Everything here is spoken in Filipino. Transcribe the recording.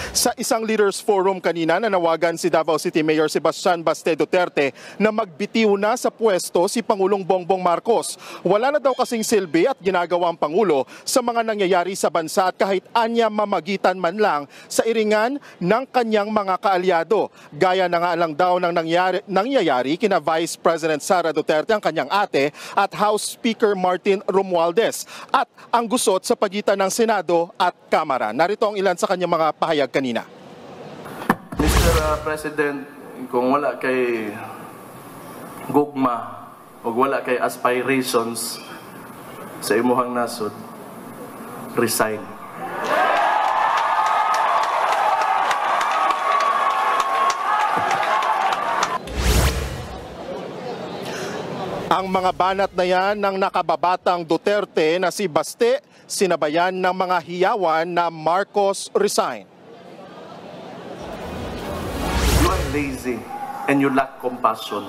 Sa isang leaders forum kanina, nanawagan si Davao City Mayor Sebastian Baste Duterte na magbitiw na sa pwesto si Pangulong Bongbong Marcos. Wala na daw kasing silbi at ginagawa ang Pangulo sa mga nangyayari sa bansa at kahit anya mamagitan man lang sa iringan ng kanyang mga kaalyado. Gaya na nga lang daw ng nangyayari kina Vice President Sara Duterte, ang kanyang ate, at House Speaker Martin Romualdez at ang gusot sa pagitan ng Senado at Kamara. Narito ang ilan sa kanyang mga pahayag kanina. Mr. President, kung wala kay gugma o wala kay aspirations sa imuhang nasod, resign. Ang mga banat na yan ng nakababatang Duterte na si Baste, sinabayan ng mga hiyawan na Marcos resign. You are lazy and you lack compassion.